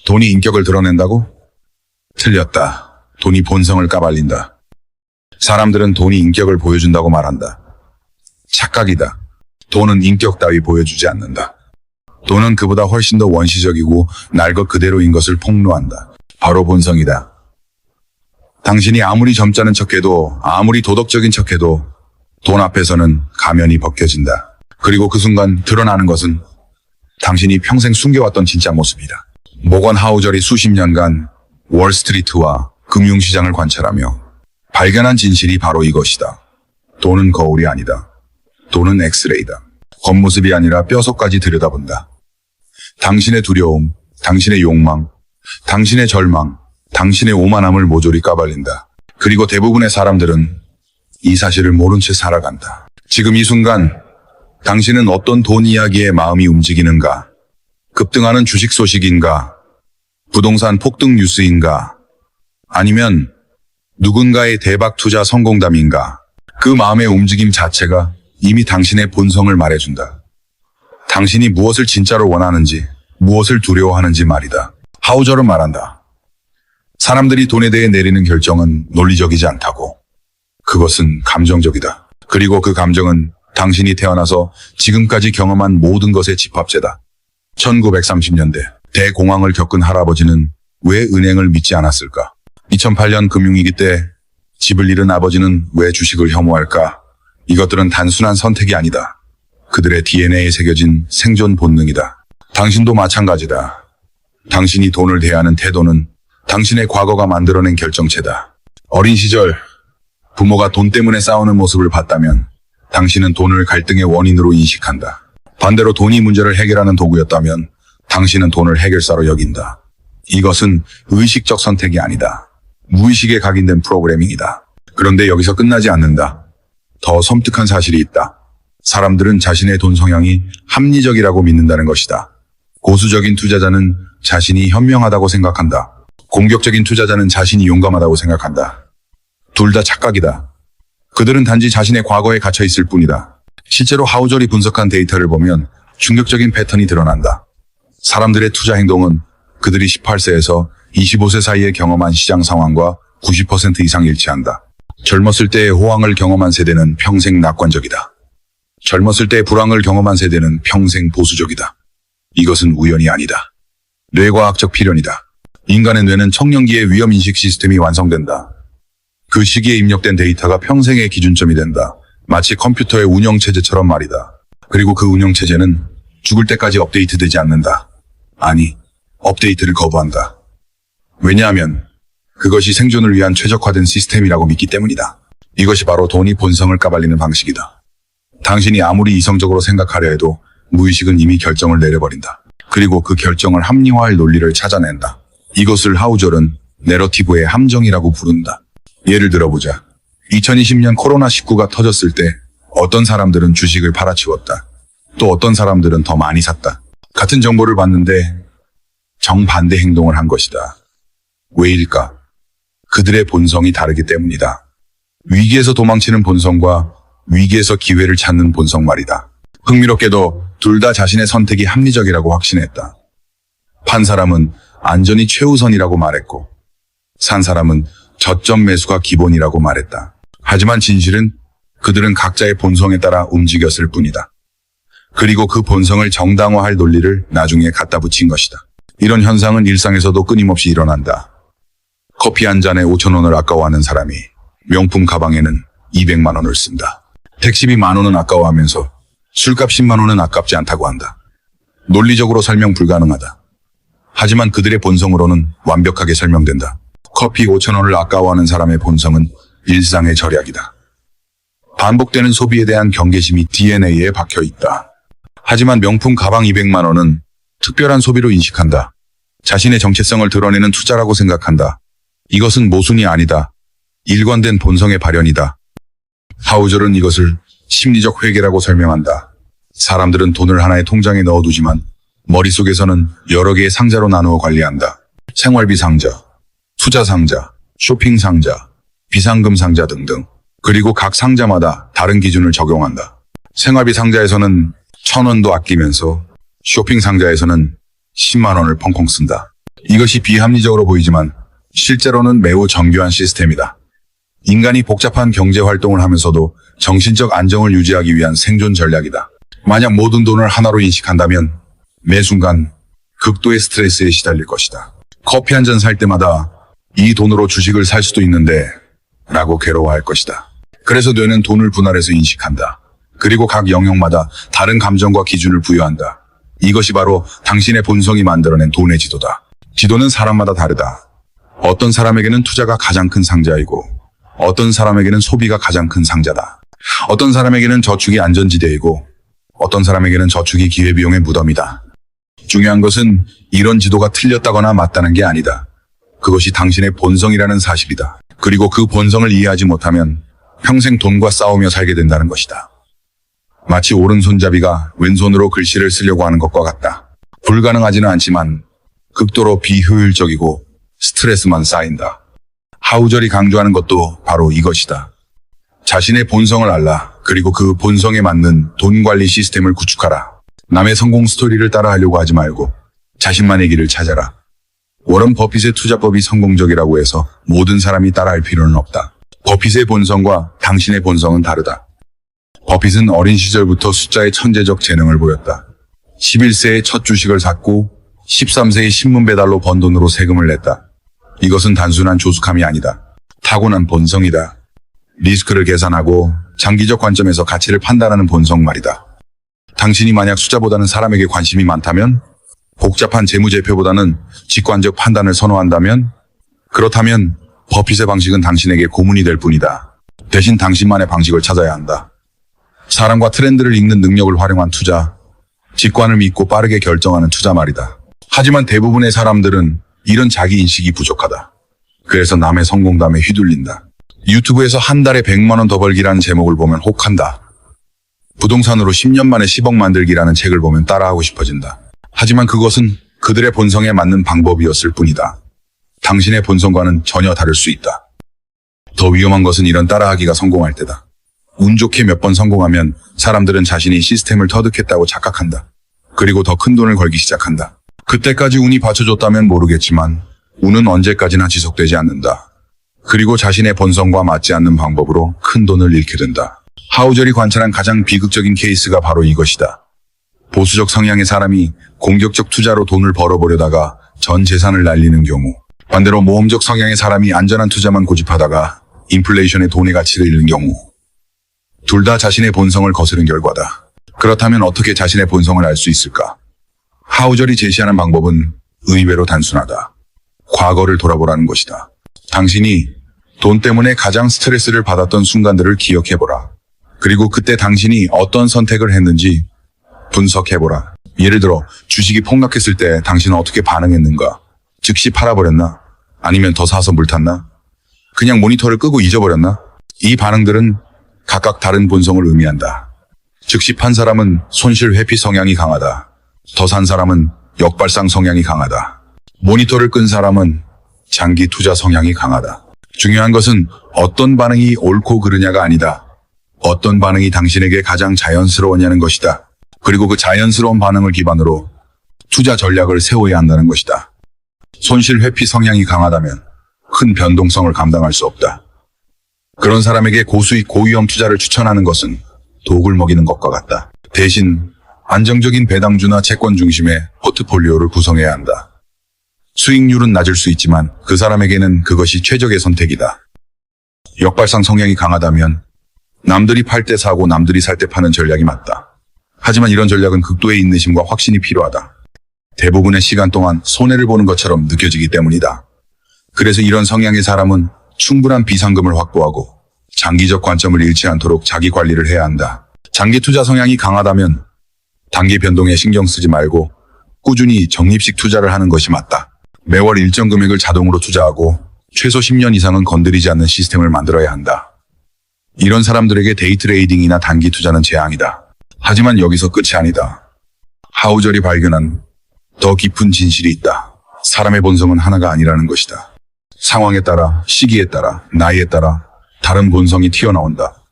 돈이 인격을 드러낸다고? 틀렸다. 돈이 본성을 까발린다. 사람들은 돈이 인격을 보여준다고 말한다. 착각이다. 돈은 인격 따위 보여주지 않는다. 돈은 그보다 훨씬 더 원시적이고 날 것 그대로인 것을 폭로한다. 바로 본성이다. 당신이 아무리 점잖은 척해도, 아무리 도덕적인 척해도 돈 앞에서는 가면이 벗겨진다. 그리고 그 순간 드러나는 것은 당신이 평생 숨겨왔던 진짜 모습이다. 모건 하우절이 수십 년간 월스트리트와 금융시장을 관찰하며 발견한 진실이 바로 이것이다. 돈은 거울이 아니다. 돈은 엑스레이다. 겉모습이 아니라 뼈속까지 들여다본다. 당신의 두려움, 당신의 욕망, 당신의 절망, 당신의 오만함을 모조리 까발린다. 그리고 대부분의 사람들은 이 사실을 모른 채 살아간다. 지금 이 순간 당신은 어떤 돈 이야기에 마음이 움직이는가? 급등하는 주식 소식인가? 부동산 폭등 뉴스인가? 아니면 누군가의 대박 투자 성공담인가? 그 마음의 움직임 자체가 이미 당신의 본성을 말해준다. 당신이 무엇을 진짜로 원하는지, 무엇을 두려워하는지 말이다. 하우저는 말한다. 사람들이 돈에 대해 내리는 결정은 논리적이지 않다고. 그것은 감정적이다. 그리고 그 감정은 당신이 태어나서 지금까지 경험한 모든 것의 집합체다. 1930년대 대공황을 겪은 할아버지는 왜 은행을 믿지 않았을까? 2008년 금융위기 때 집을 잃은 아버지는 왜 주식을 혐오할까? 이것들은 단순한 선택이 아니다. 그들의 DNA에 새겨진 생존 본능이다. 당신도 마찬가지다. 당신이 돈을 대하는 태도는 당신의 과거가 만들어낸 결정체다. 어린 시절 부모가 돈 때문에 싸우는 모습을 봤다면 당신은 돈을 갈등의 원인으로 인식한다. 반대로 돈이 문제를 해결하는 도구였다면 당신은 돈을 해결사로 여긴다. 이것은 의식적 선택이 아니다. 무의식에 각인된 프로그래밍이다. 그런데 여기서 끝나지 않는다. 더 섬뜩한 사실이 있다. 사람들은 자신의 돈 성향이 합리적이라고 믿는다는 것이다. 고수적인 투자자는 자신이 현명하다고 생각한다. 공격적인 투자자는 자신이 용감하다고 생각한다. 둘 다 착각이다. 그들은 단지 자신의 과거에 갇혀 있을 뿐이다. 실제로 하우절이 분석한 데이터를 보면 충격적인 패턴이 드러난다. 사람들의 투자 행동은 그들이 18세에서 25세 사이에 경험한 시장 상황과 90% 이상 일치한다. 젊었을 때의 호황을 경험한 세대는 평생 낙관적이다. 젊었을 때의 불황을 경험한 세대는 평생 보수적이다. 이것은 우연이 아니다. 뇌과학적 필연이다. 인간의 뇌는 청년기에 위험인식 시스템이 완성된다. 그 시기에 입력된 데이터가 평생의 기준점이 된다. 마치 컴퓨터의 운영체제처럼 말이다. 그리고 그 운영체제는 죽을 때까지 업데이트되지 않는다. 아니, 업데이트를 거부한다. 왜냐하면 그것이 생존을 위한 최적화된 시스템이라고 믿기 때문이다. 이것이 바로 돈이 본성을 까발리는 방식이다. 당신이 아무리 이성적으로 생각하려 해도 무의식은 이미 결정을 내려버린다. 그리고 그 결정을 합리화할 논리를 찾아낸다. 이것을 하우절은 내러티브의 함정이라고 부른다. 예를 들어보자. 2020년 코로나19가 터졌을 때 어떤 사람들은 주식을 팔아치웠다. 또 어떤 사람들은 더 많이 샀다. 같은 정보를 봤는데 정반대 행동을 한 것이다. 왜일까? 그들의 본성이 다르기 때문이다. 위기에서 도망치는 본성과 위기에서 기회를 찾는 본성 말이다. 흥미롭게도 둘 다 자신의 선택이 합리적이라고 확신했다. 판 사람은 안전이 최우선이라고 말했고 산 사람은 저점 매수가 기본이라고 말했다. 하지만 진실은 그들은 각자의 본성에 따라 움직였을 뿐이다. 그리고 그 본성을 정당화할 논리를 나중에 갖다 붙인 것이다. 이런 현상은 일상에서도 끊임없이 일어난다. 커피 한 잔에 5,000원을 아까워하는 사람이 명품 가방에는 200만 원을 쓴다. 택시비 10,000원은 아까워하면서 술값 10만 원은 아깝지 않다고 한다. 논리적으로 설명 불가능하다. 하지만 그들의 본성으로는 완벽하게 설명된다. 커피 5,000원을 아까워하는 사람의 본성은 일상의 절약이다. 반복되는 소비에 대한 경계심이 DNA에 박혀 있다. 하지만 명품 가방 200만 원은 특별한 소비로 인식한다. 자신의 정체성을 드러내는 투자라고 생각한다. 이것은 모순이 아니다. 일관된 본성의 발현이다. 하우절은 이것을 심리적 회계라고 설명한다. 사람들은 돈을 하나의 통장에 넣어두지만 머릿속에서는 여러 개의 상자로 나누어 관리한다. 생활비 상자, 투자 상자, 쇼핑 상자, 비상금 상자 등등. 그리고 각 상자마다 다른 기준을 적용한다. 생활비 상자에서는 1,000원도 아끼면서 쇼핑 상자에서는 10만 원을 펑펑 쓴다. 이것이 비합리적으로 보이지만 실제로는 매우 정교한 시스템이다. 인간이 복잡한 경제 활동을 하면서도 정신적 안정을 유지하기 위한 생존 전략이다. 만약 모든 돈을 하나로 인식한다면 매 순간 극도의 스트레스에 시달릴 것이다. 커피 한 잔 살 때마다 이 돈으로 주식을 살 수도 있는데 라고 괴로워할 것이다. 그래서 뇌는 돈을 분할해서 인식한다. 그리고 각 영역마다 다른 감정과 기준을 부여한다. 이것이 바로 당신의 본성이 만들어낸 돈의 지도다. 지도는 사람마다 다르다. 어떤 사람에게는 투자가 가장 큰 상자이고 어떤 사람에게는 소비가 가장 큰 상자다. 어떤 사람에게는 저축이 안전지대이고 어떤 사람에게는 저축이 기회비용의 무덤이다. 중요한 것은 이런 지도가 틀렸다거나 맞다는 게 아니다. 그것이 당신의 본성이라는 사실이다. 그리고 그 본성을 이해하지 못하면 평생 돈과 싸우며 살게 된다는 것이다. 마치 오른손잡이가 왼손으로 글씨를 쓰려고 하는 것과 같다. 불가능하지는 않지만 극도로 비효율적이고 스트레스만 쌓인다. 하우절이 강조하는 것도 바로 이것이다. 자신의 본성을 알라. 그리고 그 본성에 맞는 돈 관리 시스템을 구축하라. 남의 성공 스토리를 따라하려고 하지 말고 자신만의 길을 찾아라. 워런 버핏의 투자법이 성공적이라고 해서 모든 사람이 따라할 필요는 없다. 버핏의 본성과 당신의 본성은 다르다. 버핏은 어린 시절부터 숫자의 천재적 재능을 보였다. 11세에 첫 주식을 샀고 13세에 신문 배달로 번 돈으로 세금을 냈다. 이것은 단순한 조숙함이 아니다. 타고난 본성이다. 리스크를 계산하고 장기적 관점에서 가치를 판단하는 본성 말이다. 당신이 만약 숫자보다는 사람에게 관심이 많다면, 복잡한 재무제표보다는 직관적 판단을 선호한다면, 그렇다면 버핏의 방식은 당신에게 고문이 될 뿐이다. 대신 당신만의 방식을 찾아야 한다. 사람과 트렌드를 읽는 능력을 활용한 투자, 직관을 믿고 빠르게 결정하는 투자 말이다. 하지만 대부분의 사람들은 이런 자기인식이 부족하다. 그래서 남의 성공담에 휘둘린다. 유튜브에서 한 달에 100만 원 더 벌기라는 제목을 보면 혹한다. 부동산으로 10년 만에 10억 만들기라는 책을 보면 따라하고 싶어진다. 하지만 그것은 그들의 본성에 맞는 방법이었을 뿐이다. 당신의 본성과는 전혀 다를 수 있다. 더 위험한 것은 이런 따라하기가 성공할 때다. 운 좋게 몇 번 성공하면 사람들은 자신이 시스템을 터득했다고 착각한다. 그리고 더 큰 돈을 걸기 시작한다. 그때까지 운이 받쳐줬다면 모르겠지만 운은 언제까지나 지속되지 않는다. 그리고 자신의 본성과 맞지 않는 방법으로 큰 돈을 잃게 된다. 하우절이 관찰한 가장 비극적인 케이스가 바로 이것이다. 보수적 성향의 사람이 공격적 투자로 돈을 벌어보려다가 전 재산을 날리는 경우, 반대로 모험적 성향의 사람이 안전한 투자만 고집하다가 인플레이션의 돈의 가치를 잃는 경우, 둘 다 자신의 본성을 거스른 결과다. 그렇다면 어떻게 자신의 본성을 알 수 있을까? 하우절이 제시하는 방법은 의외로 단순하다. 과거를 돌아보라는 것이다. 당신이 돈 때문에 가장 스트레스를 받았던 순간들을 기억해보라. 그리고 그때 당신이 어떤 선택을 했는지 분석해보라. 예를 들어 주식이 폭락했을 때 당신은 어떻게 반응했는가? 즉시 팔아버렸나? 아니면 더 사서 물 탔나? 그냥 모니터를 끄고 잊어버렸나? 이 반응들은 각각 다른 본성을 의미한다. 즉시 판 사람은 손실 회피 성향이 강하다. 더 산 사람은 역발상 성향이 강하다. 모니터를 끈 사람은 장기 투자 성향이 강하다. 중요한 것은 어떤 반응이 옳고 그르냐가 아니다. 어떤 반응이 당신에게 가장 자연스러웠냐는 것이다. 그리고 그 자연스러운 반응을 기반으로 투자 전략을 세워야 한다는 것이다. 손실 회피 성향이 강하다면 큰 변동성을 감당할 수 없다. 그런 사람에게 고수익 고위험 투자를 추천하는 것은 독을 먹이는 것과 같다. 대신 안정적인 배당주나 채권 중심의 포트폴리오를 구성해야 한다. 수익률은 낮을 수 있지만 그 사람에게는 그것이 최적의 선택이다. 역발상 성향이 강하다면 남들이 팔 때 사고 남들이 살 때 파는 전략이 맞다. 하지만 이런 전략은 극도의 인내심과 확신이 필요하다. 대부분의 시간 동안 손해를 보는 것처럼 느껴지기 때문이다. 그래서 이런 성향의 사람은 충분한 비상금을 확보하고 장기적 관점을 잃지 않도록 자기 관리를 해야 한다. 장기 투자 성향이 강하다면 단기 변동에 신경 쓰지 말고 꾸준히 적립식 투자를 하는 것이 맞다. 매월 일정 금액을 자동으로 투자하고 최소 10년 이상은 건드리지 않는 시스템을 만들어야 한다. 이런 사람들에게 데이 트레이딩이나 단기 투자는 재앙이다. 하지만 여기서 끝이 아니다. 하우절이 발견한 더 깊은 진실이 있다. 사람의 본성은 하나가 아니라는 것이다. 상황에 따라, 시기에 따라, 나이에 따라 다른 본성이 튀어나온다.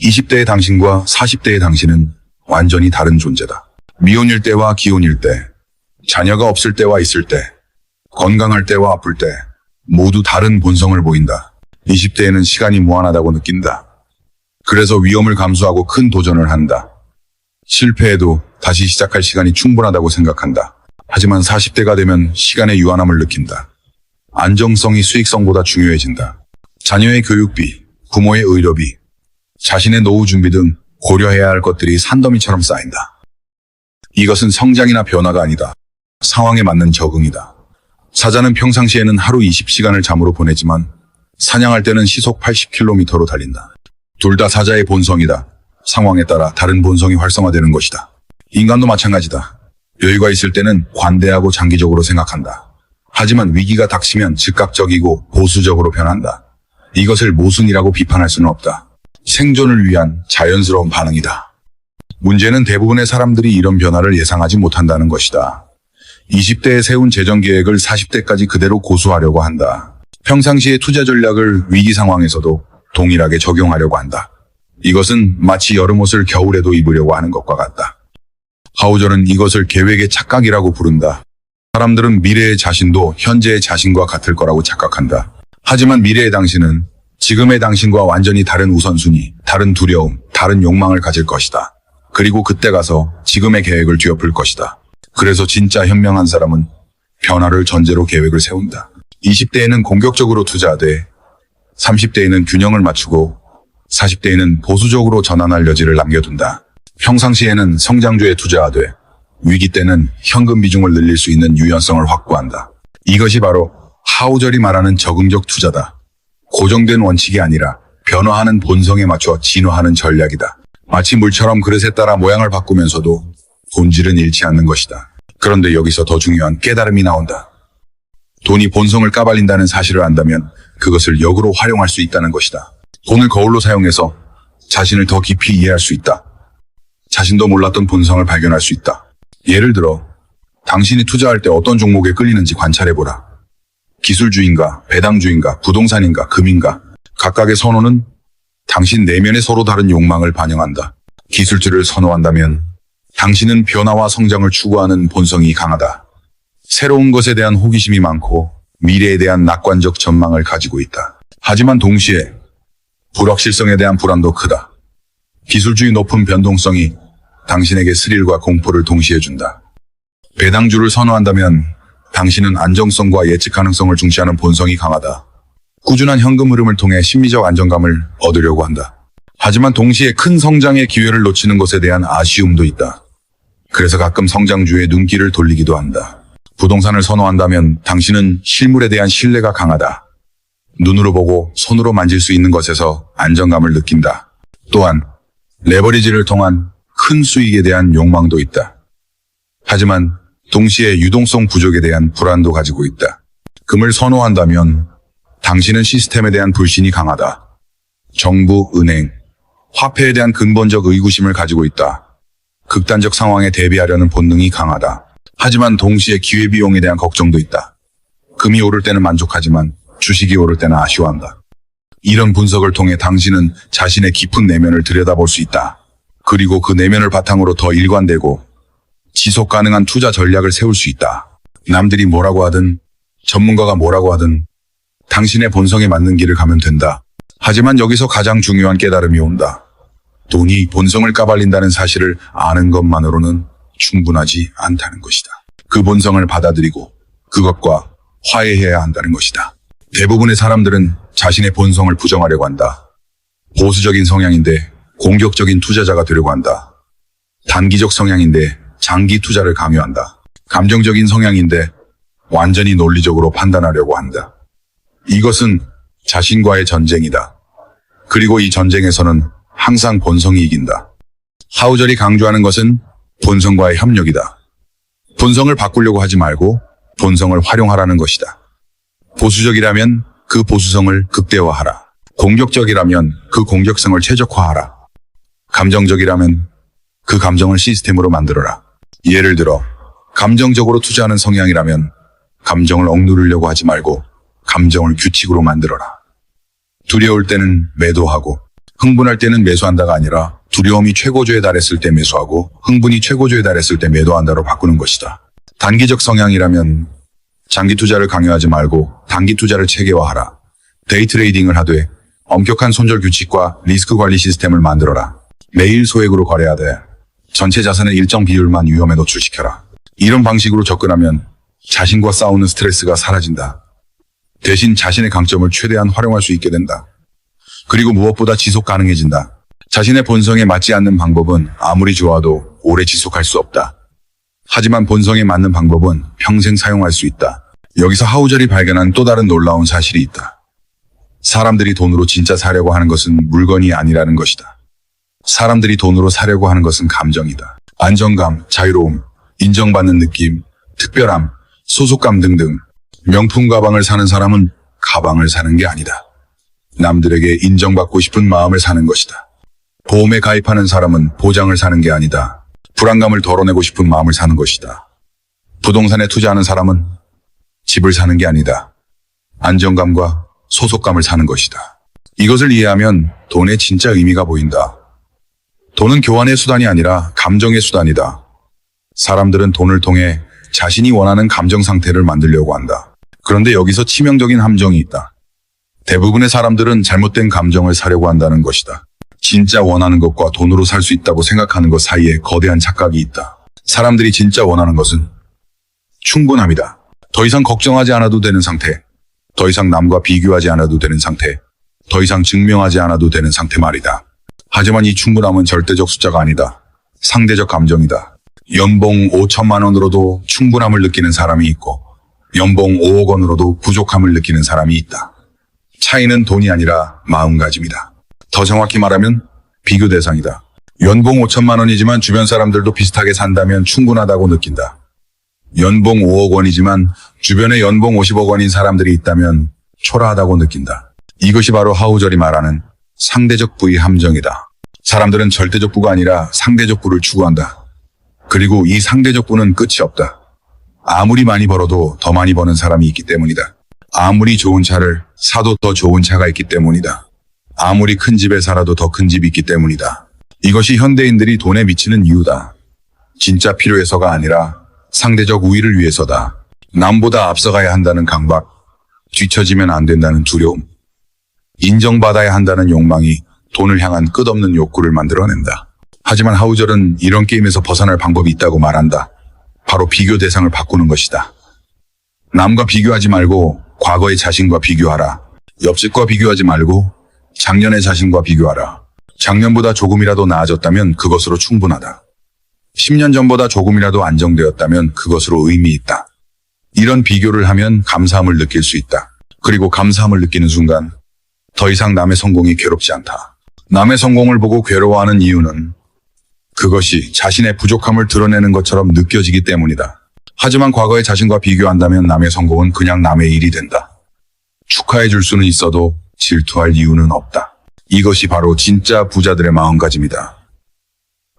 20대의 당신과 40대의 당신은 완전히 다른 존재다. 미혼일 때와 기혼일 때, 자녀가 없을 때와 있을 때, 건강할 때와 아플 때 모두 다른 본성을 보인다. 20대에는 시간이 무한하다고 느낀다. 그래서 위험을 감수하고 큰 도전을 한다. 실패해도 다시 시작할 시간이 충분하다고 생각한다. 하지만 40대가 되면 시간의 유한함을 느낀다. 안정성이 수익성보다 중요해진다. 자녀의 교육비, 부모의 의료비, 자신의 노후 준비 등 고려해야 할 것들이 산더미처럼 쌓인다. 이것은 성장이나 변화가 아니다. 상황에 맞는 적응이다. 사자는 평상시에는 하루 20시간을 잠으로 보내지만 사냥할 때는 시속 80km로 달린다. 둘 다 사자의 본성이다. 상황에 따라 다른 본성이 활성화되는 것이다. 인간도 마찬가지다. 여유가 있을 때는 관대하고 장기적으로 생각한다. 하지만 위기가 닥치면 즉각적이고 보수적으로 변한다. 이것을 모순이라고 비판할 수는 없다. 생존을 위한 자연스러운 반응이다. 문제는 대부분의 사람들이 이런 변화를 예상하지 못한다는 것이다. 20대에 세운 재정 계획을 40대까지 그대로 고수하려고 한다. 평상시의 투자 전략을 위기 상황에서도 동일하게 적용하려고 한다. 이것은 마치 여름옷을 겨울에도 입으려고 하는 것과 같다. 하우저는 이것을 계획의 착각이라고 부른다. 사람들은 미래의 자신도 현재의 자신과 같을 거라고 착각한다. 하지만 미래의 당신은 지금의 당신과 완전히 다른 우선순위, 다른 두려움, 다른 욕망을 가질 것이다. 그리고 그때 가서 지금의 계획을 뒤엎을 것이다. 그래서 진짜 현명한 사람은 변화를 전제로 계획을 세운다. 20대에는 공격적으로 투자하되 30대에는 균형을 맞추고 40대에는 보수적으로 전환할 여지를 남겨둔다. 평상시에는 성장주에 투자하되 위기 때는 현금 비중을 늘릴 수 있는 유연성을 확보한다. 이것이 바로 하우절이 말하는 적응적 투자다. 고정된 원칙이 아니라 변화하는 본성에 맞춰 진화하는 전략이다. 마치 물처럼 그릇에 따라 모양을 바꾸면서도 본질은 잃지 않는 것이다. 그런데 여기서 더 중요한 깨달음이 나온다. 돈이 본성을 까발린다는 사실을 안다면 그것을 역으로 활용할 수 있다는 것이다. 돈을 거울로 사용해서 자신을 더 깊이 이해할 수 있다. 자신도 몰랐던 본성을 발견할 수 있다. 예를 들어 당신이 투자할 때 어떤 종목에 끌리는지 관찰해보라. 기술주의인가, 배당주의인가, 부동산인가, 금인가. 각각의 선호는 당신 내면의 서로 다른 욕망을 반영한다. 기술주를 선호한다면 당신은 변화와 성장을 추구하는 본성이 강하다. 새로운 것에 대한 호기심이 많고 미래에 대한 낙관적 전망을 가지고 있다. 하지만 동시에 불확실성에 대한 불안도 크다. 기술주의 높은 변동성이 당신에게 스릴과 공포를 동시에 준다. 배당주를 선호한다면 당신은 안정성과 예측 가능성을 중시하는 본성이 강하다. 꾸준한 현금 흐름을 통해 심리적 안정감을 얻으려고 한다. 하지만 동시에 큰 성장의 기회를 놓치는 것에 대한 아쉬움도 있다. 그래서 가끔 성장주에 눈길을 돌리기도 한다. 부동산을 선호한다면 당신은 실물에 대한 신뢰가 강하다. 눈으로 보고 손으로 만질 수 있는 것에서 안정감을 느낀다. 또한 레버리지를 통한 큰 수익에 대한 욕망도 있다. 하지만 동시에 유동성 부족에 대한 불안도 가지고 있다. 금을 선호한다면 당신은 시스템에 대한 불신이 강하다. 정부, 은행, 화폐에 대한 근본적 의구심을 가지고 있다. 극단적 상황에 대비하려는 본능이 강하다. 하지만 동시에 기회비용에 대한 걱정도 있다. 금이 오를 때는 만족하지만 주식이 오를 때는 아쉬워한다. 이런 분석을 통해 당신은 자신의 깊은 내면을 들여다볼 수 있다. 그리고 그 내면을 바탕으로 더 일관되고 지속 가능한 투자 전략을 세울 수 있다. 남들이 뭐라고 하든 전문가가 뭐라고 하든 당신의 본성에 맞는 길을 가면 된다. 하지만 여기서 가장 중요한 깨달음이 온다. 돈이 본성을 까발린다는 사실을 아는 것만으로는 충분하지 않다는 것이다. 그 본성을 받아들이고 그것과 화해해야 한다는 것이다. 대부분의 사람들은 자신의 본성을 부정하려고 한다. 보수적인 성향인데 공격적인 투자자가 되려고 한다. 단기적 성향인데 장기 투자를 강요한다. 감정적인 성향인데 완전히 논리적으로 판단하려고 한다. 이것은 자신과의 전쟁이다. 그리고 이 전쟁에서는 항상 본성이 이긴다. 하우절이 강조하는 것은 본성과의 협력이다. 본성을 바꾸려고 하지 말고 본성을 활용하라는 것이다. 보수적이라면 그 보수성을 극대화하라. 공격적이라면 그 공격성을 최적화하라. 감정적이라면 그 감정을 시스템으로 만들어라. 예를 들어 감정적으로 투자하는 성향이라면 감정을 억누르려고 하지 말고 감정을 규칙으로 만들어라. 두려울 때는 매도하고 흥분할 때는 매수한다가 아니라 두려움이 최고조에 달했을 때 매수하고 흥분이 최고조에 달했을 때 매도한다로 바꾸는 것이다. 단기적 성향이라면 장기 투자를 강요하지 말고 단기 투자를 체계화하라. 데이 트레이딩을 하되 엄격한 손절 규칙과 리스크 관리 시스템을 만들어라. 매일 소액으로 거래하되 전체 자산의 일정 비율만 위험에 노출시켜라. 이런 방식으로 접근하면 자신과 싸우는 스트레스가 사라진다. 대신 자신의 강점을 최대한 활용할 수 있게 된다. 그리고 무엇보다 지속 가능해진다. 자신의 본성에 맞지 않는 방법은 아무리 좋아도 오래 지속할 수 없다. 하지만 본성에 맞는 방법은 평생 사용할 수 있다. 여기서 하우절이 발견한 또 다른 놀라운 사실이 있다. 사람들이 돈으로 진짜 사려고 하는 것은 물건이 아니라는 것이다. 사람들이 돈으로 사려고 하는 것은 감정이다. 안정감, 자유로움, 인정받는 느낌, 특별함, 소속감 등등. 명품 가방을 사는 사람은 가방을 사는 게 아니다. 남들에게 인정받고 싶은 마음을 사는 것이다. 보험에 가입하는 사람은 보장을 사는 게 아니다. 불안감을 덜어내고 싶은 마음을 사는 것이다. 부동산에 투자하는 사람은 집을 사는 게 아니다. 안정감과 소속감을 사는 것이다. 이것을 이해하면 돈의 진짜 의미가 보인다. 돈은 교환의 수단이 아니라 감정의 수단이다. 사람들은 돈을 통해 자신이 원하는 감정 상태를 만들려고 한다. 그런데 여기서 치명적인 함정이 있다. 대부분의 사람들은 잘못된 감정을 사려고 한다는 것이다. 진짜 원하는 것과 돈으로 살 수 있다고 생각하는 것 사이에 거대한 착각이 있다. 사람들이 진짜 원하는 것은 충분함이다. 더 이상 걱정하지 않아도 되는 상태, 더 이상 남과 비교하지 않아도 되는 상태, 더 이상 증명하지 않아도 되는 상태 말이다. 하지만 이 충분함은 절대적 숫자가 아니다. 상대적 감정이다. 연봉 5천만 원으로도 충분함을 느끼는 사람이 있고 연봉 5억 원으로도 부족함을 느끼는 사람이 있다. 차이는 돈이 아니라 마음가짐이다. 더 정확히 말하면 비교 대상이다. 연봉 5천만 원이지만 주변 사람들도 비슷하게 산다면 충분하다고 느낀다. 연봉 5억 원이지만 주변에 연봉 50억 원인 사람들이 있다면 초라하다고 느낀다. 이것이 바로 하우절이 말하는 상대적 부의 함정이다. 사람들은 절대적 부가 아니라 상대적 부를 추구한다. 그리고 이 상대적 부는 끝이 없다. 아무리 많이 벌어도 더 많이 버는 사람이 있기 때문이다. 아무리 좋은 차를 사도 더 좋은 차가 있기 때문이다. 아무리 큰 집에 살아도 더 큰 집이 있기 때문이다. 이것이 현대인들이 돈에 미치는 이유다. 진짜 필요해서가 아니라 상대적 우위를 위해서다. 남보다 앞서가야 한다는 강박, 뒤처지면 안 된다는 두려움, 인정받아야 한다는 욕망이 돈을 향한 끝없는 욕구를 만들어낸다. 하지만 하우절은 이런 게임에서 벗어날 방법이 있다고 말한다. 바로 비교 대상을 바꾸는 것이다. 남과 비교하지 말고 과거의 자신과 비교하라. 옆집과 비교하지 말고 작년의 자신과 비교하라. 작년보다 조금이라도 나아졌다면 그것으로 충분하다. 10년 전보다 조금이라도 안정되었다면 그것으로 의미 있다. 이런 비교를 하면 감사함을 느낄 수 있다. 그리고 감사함을 느끼는 순간 더 이상 남의 성공이 괴롭지 않다. 남의 성공을 보고 괴로워하는 이유는 그것이 자신의 부족함을 드러내는 것처럼 느껴지기 때문이다. 하지만 과거의 자신과 비교한다면 남의 성공은 그냥 남의 일이 된다. 축하해 줄 수는 있어도 질투할 이유는 없다. 이것이 바로 진짜 부자들의 마음가짐이다.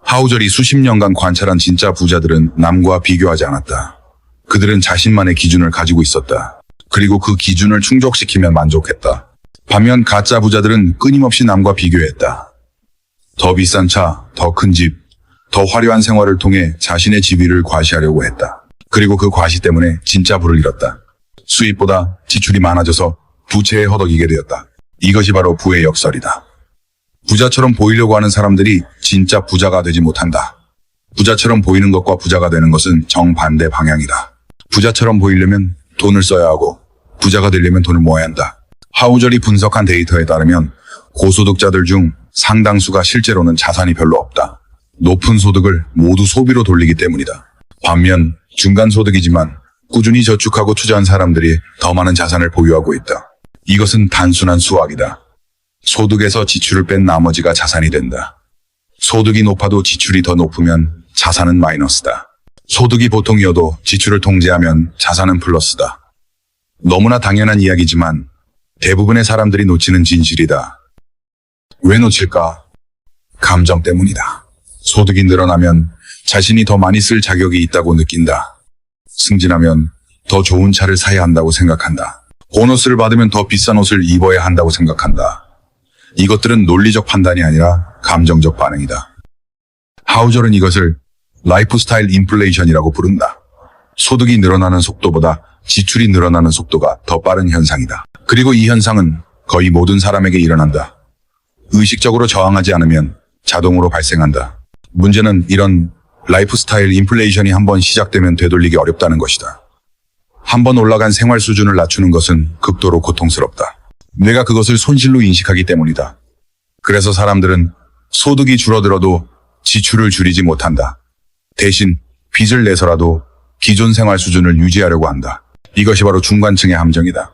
하우절이 수십 년간 관찰한 진짜 부자들은 남과 비교하지 않았다. 그들은 자신만의 기준을 가지고 있었다. 그리고 그 기준을 충족시키면 만족했다. 반면 가짜 부자들은 끊임없이 남과 비교했다. 더 비싼 차, 더 큰 집, 더 화려한 생활을 통해 자신의 지위를 과시하려고 했다. 그리고 그 과시 때문에 진짜 부를 잃었다. 수입보다 지출이 많아져서 부채에 허덕이게 되었다. 이것이 바로 부의 역설이다. 부자처럼 보이려고 하는 사람들이 진짜 부자가 되지 못한다. 부자처럼 보이는 것과 부자가 되는 것은 정반대 방향이다. 부자처럼 보이려면 돈을 써야 하고 부자가 되려면 돈을 모아야 한다. 하우절이 분석한 데이터에 따르면 고소득자들 중 상당수가 실제로는 자산이 별로 없다. 높은 소득을 모두 소비로 돌리기 때문이다. 반면 중간소득이지만 꾸준히 저축하고 투자한 사람들이 더 많은 자산을 보유하고 있다. 이것은 단순한 수학이다. 소득에서 지출을 뺀 나머지가 자산이 된다. 소득이 높아도 지출이 더 높으면 자산은 마이너스다. 소득이 보통이어도 지출을 통제하면 자산은 플러스다. 너무나 당연한 이야기지만 대부분의 사람들이 놓치는 진실이다. 왜 놓칠까? 감정 때문이다. 소득이 늘어나면 자신이 더 많이 쓸 자격이 있다고 느낀다. 승진하면 더 좋은 차를 사야 한다고 생각한다. 보너스를 받으면 더 비싼 옷을 입어야 한다고 생각한다. 이것들은 논리적 판단이 아니라 감정적 반응이다. 하우절은 이것을 라이프 스타일 인플레이션이라고 부른다. 소득이 늘어나는 속도보다 지출이 늘어나는 속도가 더 빠른 현상이다. 그리고 이 현상은 거의 모든 사람에게 일어난다. 의식적으로 저항하지 않으면 자동으로 발생한다. 문제는 이런 라이프스타일 인플레이션이 한번 시작되면 되돌리기 어렵다는 것이다. 한번 올라간 생활 수준을 낮추는 것은 극도로 고통스럽다. 뇌가 그것을 손실로 인식하기 때문이다. 그래서 사람들은 소득이 줄어들어도 지출을 줄이지 못한다. 대신 빚을 내서라도 기존 생활 수준을 유지하려고 한다. 이것이 바로 중간층의 함정이다.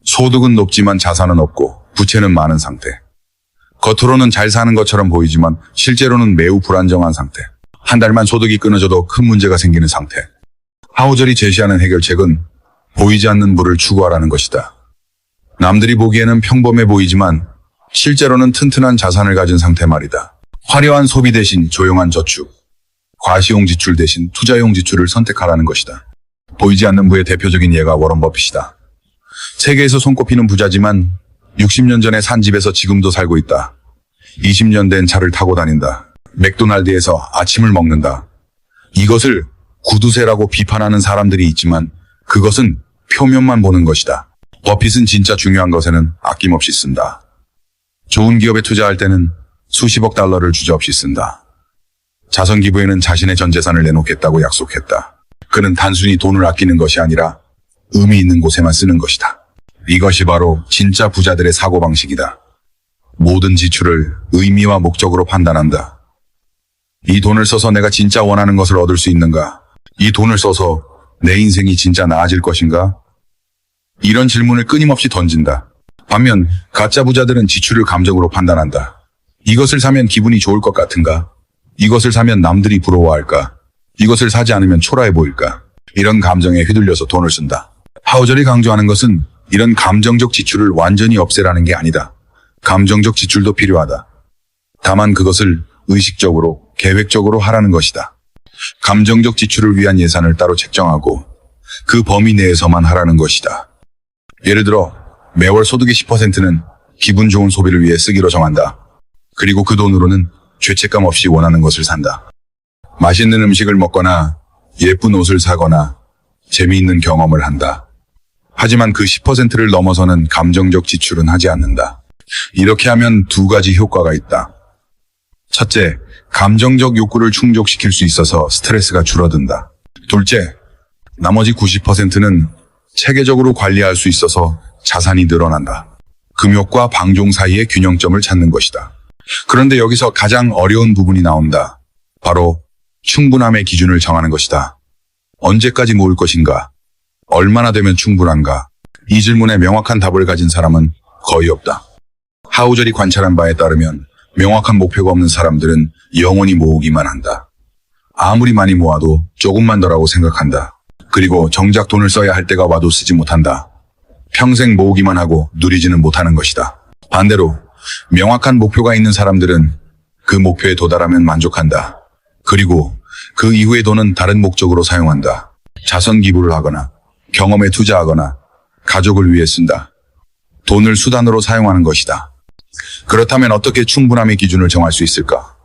소득은 높지만 자산은 없고 부채는 많은 상태. 겉으로는 잘 사는 것처럼 보이지만 실제로는 매우 불안정한 상태. 한 달만 소득이 끊어져도 큰 문제가 생기는 상태. 하우절이 제시하는 해결책은 보이지 않는 부를 추구하라는 것이다. 남들이 보기에는 평범해 보이지만 실제로는 튼튼한 자산을 가진 상태 말이다. 화려한 소비 대신 조용한 저축, 과시용 지출 대신 투자용 지출을 선택하라는 것이다. 보이지 않는 부의 대표적인 예가 워런 버핏이다. 세계에서 손꼽히는 부자지만 60년 전에 산 집에서 지금도 살고 있다. 20년 된 차를 타고 다닌다. 맥도날드에서 아침을 먹는다. 이것을 구두쇠라고 비판하는 사람들이 있지만 그것은 표면만 보는 것이다. 버핏은 진짜 중요한 것에는 아낌없이 쓴다. 좋은 기업에 투자할 때는 수십억 달러를 주저없이 쓴다. 자선 기부에는 자신의 전 재산을 내놓겠다고 약속했다. 그는 단순히 돈을 아끼는 것이 아니라 의미 있는 곳에만 쓰는 것이다. 이것이 바로 진짜 부자들의 사고방식이다. 모든 지출을 의미와 목적으로 판단한다. 이 돈을 써서 내가 진짜 원하는 것을 얻을 수 있는가? 이 돈을 써서 내 인생이 진짜 나아질 것인가? 이런 질문을 끊임없이 던진다. 반면 가짜 부자들은 지출을 감정으로 판단한다. 이것을 사면 기분이 좋을 것 같은가? 이것을 사면 남들이 부러워할까? 이것을 사지 않으면 초라해 보일까? 이런 감정에 휘둘려서 돈을 쓴다. 하우절이 강조하는 것은 이런 감정적 지출을 완전히 없애라는 게 아니다. 감정적 지출도 필요하다. 다만 그것을 의식적으로, 계획적으로 하라는 것이다. 감정적 지출을 위한 예산을 따로 책정하고 그 범위 내에서만 하라는 것이다. 예를 들어 매월 소득의 10%는 기분 좋은 소비를 위해 쓰기로 정한다. 그리고 그 돈으로는 죄책감 없이 원하는 것을 산다. 맛있는 음식을 먹거나 예쁜 옷을 사거나 재미있는 경험을 한다. 하지만 그 10%를 넘어서는 감정적 지출은 하지 않는다. 이렇게 하면 두 가지 효과가 있다. 첫째, 감정적 욕구를 충족시킬 수 있어서 스트레스가 줄어든다. 둘째, 나머지 90%는 체계적으로 관리할 수 있어서 자산이 늘어난다. 금욕과 방종 사이의 균형점을 찾는 것이다. 그런데 여기서 가장 어려운 부분이 나온다. 바로 충분함의 기준을 정하는 것이다. 언제까지 모을 것인가? 얼마나 되면 충분한가? 이 질문에 명확한 답을 가진 사람은 거의 없다. 하우절이 관찰한 바에 따르면 명확한 목표가 없는 사람들은 영원히 모으기만 한다. 아무리 많이 모아도 조금만 더라고 생각한다. 그리고 정작 돈을 써야 할 때가 와도 쓰지 못한다. 평생 모으기만 하고 누리지는 못하는 것이다. 반대로 명확한 목표가 있는 사람들은 그 목표에 도달하면 만족한다. 그리고 그 이후의 돈은 다른 목적으로 사용한다. 자선 기부를 하거나 경험에 투자하거나 가족을 위해 쓴다. 돈을 수단으로 사용하는 것이다. 그렇다면 어떻게 충분함의 기준을 정할 수 있을까?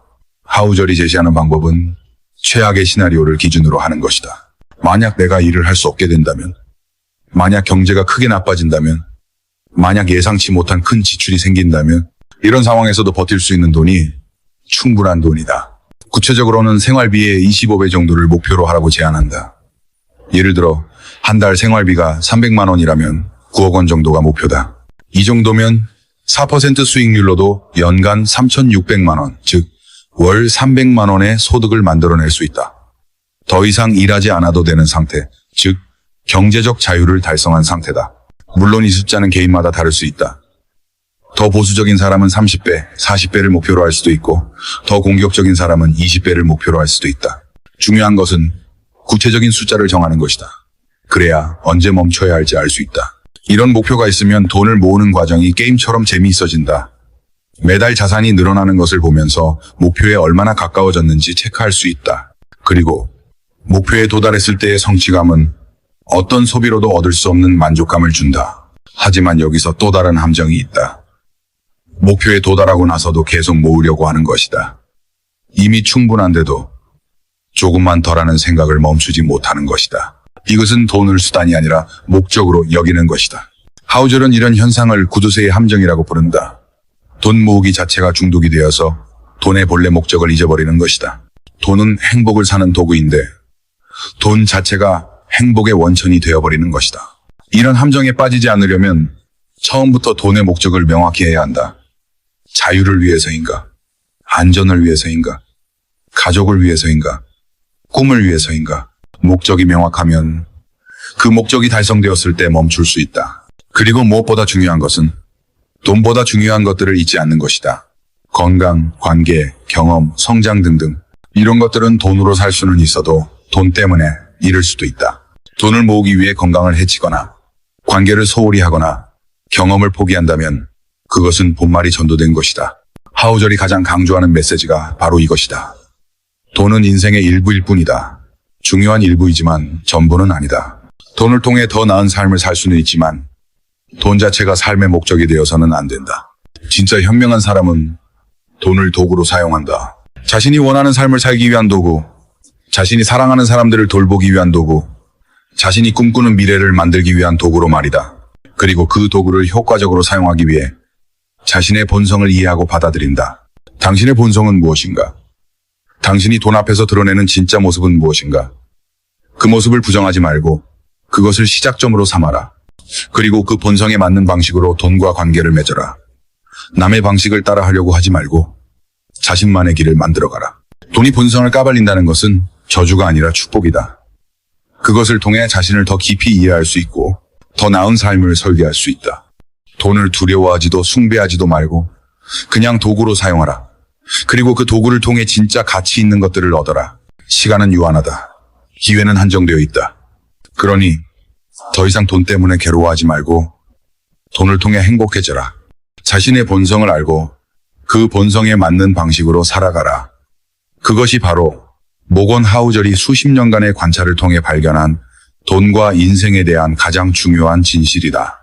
하우절이 제시하는 방법은 최악의 시나리오를 기준으로 하는 것이다. 만약 내가 일을 할 수 없게 된다면, 만약 경제가 크게 나빠진다면, 만약 예상치 못한 큰 지출이 생긴다면, 이런 상황에서도 버틸 수 있는 돈이 충분한 돈이다. 구체적으로는 생활비의 25배 정도를 목표로 하라고 제안한다. 예를 들어 한 달 생활비가 300만 원이라면 9억 원 정도가 목표다. 이 정도면 4% 수익률로도 연간 3,600만 원, 즉 월 300만 원의 소득을 만들어낼 수 있다. 더 이상 일하지 않아도 되는 상태, 즉 경제적 자유를 달성한 상태다. 물론 이 숫자는 개인마다 다를 수 있다. 더 보수적인 사람은 30배, 40배를 목표로 할 수도 있고 더 공격적인 사람은 20배를 목표로 할 수도 있다. 중요한 것은 구체적인 숫자를 정하는 것이다. 그래야 언제 멈춰야 할지 알 수 있다. 이런 목표가 있으면 돈을 모으는 과정이 게임처럼 재미있어진다. 매달 자산이 늘어나는 것을 보면서 목표에 얼마나 가까워졌는지 체크할 수 있다. 그리고 목표에 도달했을 때의 성취감은 어떤 소비로도 얻을 수 없는 만족감을 준다. 하지만 여기서 또 다른 함정이 있다. 목표에 도달하고 나서도 계속 모으려고 하는 것이다. 이미 충분한데도 조금만 덜하는 생각을 멈추지 못하는 것이다. 이것은 돈을 수단이 아니라 목적으로 여기는 것이다. 하우절은 이런 현상을 구두쇠의 함정이라고 부른다. 돈 모으기 자체가 중독이 되어서 돈의 본래 목적을 잊어버리는 것이다. 돈은 행복을 사는 도구인데 돈 자체가 행복의 원천이 되어버리는 것이다. 이런 함정에 빠지지 않으려면 처음부터 돈의 목적을 명확히 해야 한다. 자유를 위해서인가? 안전을 위해서인가? 가족을 위해서인가? 꿈을 위해서인가? 목적이 명확하면 그 목적이 달성되었을 때 멈출 수 있다. 그리고 무엇보다 중요한 것은 돈보다 중요한 것들을 잊지 않는 것이다. 건강, 관계, 경험, 성장 등등 이런 것들은 돈으로 살 수는 있어도 돈 때문에 잃을 수도 있다. 돈을 모으기 위해 건강을 해치거나 관계를 소홀히 하거나 경험을 포기한다면 그것은 본말이 전도된 것이다. 하우절이 가장 강조하는 메시지가 바로 이것이다. 돈은 인생의 일부일 뿐이다. 중요한 일부이지만 전부는 아니다. 돈을 통해 더 나은 삶을 살 수는 있지만 돈 자체가 삶의 목적이 되어서는 안 된다. 진짜 현명한 사람은 돈을 도구로 사용한다. 자신이 원하는 삶을 살기 위한 도구, 자신이 사랑하는 사람들을 돌보기 위한 도구, 자신이 꿈꾸는 미래를 만들기 위한 도구로 말이다. 그리고 그 도구를 효과적으로 사용하기 위해 자신의 본성을 이해하고 받아들인다. 당신의 본성은 무엇인가? 당신이 돈 앞에서 드러내는 진짜 모습은 무엇인가? 그 모습을 부정하지 말고 그것을 시작점으로 삼아라. 그리고 그 본성에 맞는 방식으로 돈과 관계를 맺어라. 남의 방식을 따라 하려고 하지 말고 자신만의 길을 만들어가라. 돈이 본성을 까발린다는 것은 저주가 아니라 축복이다. 그것을 통해 자신을 더 깊이 이해할 수 있고 더 나은 삶을 설계할 수 있다. 돈을 두려워하지도 숭배하지도 말고 그냥 도구로 사용하라. 그리고 그 도구를 통해 진짜 가치 있는 것들을 얻어라. 시간은 유한하다. 기회는 한정되어 있다. 그러니 더 이상 돈 때문에 괴로워하지 말고 돈을 통해 행복해져라. 자신의 본성을 알고 그 본성에 맞는 방식으로 살아가라. 그것이 바로 모건 하우절이 수십 년간의 관찰을 통해 발견한 돈과 인생에 대한 가장 중요한 진실이다.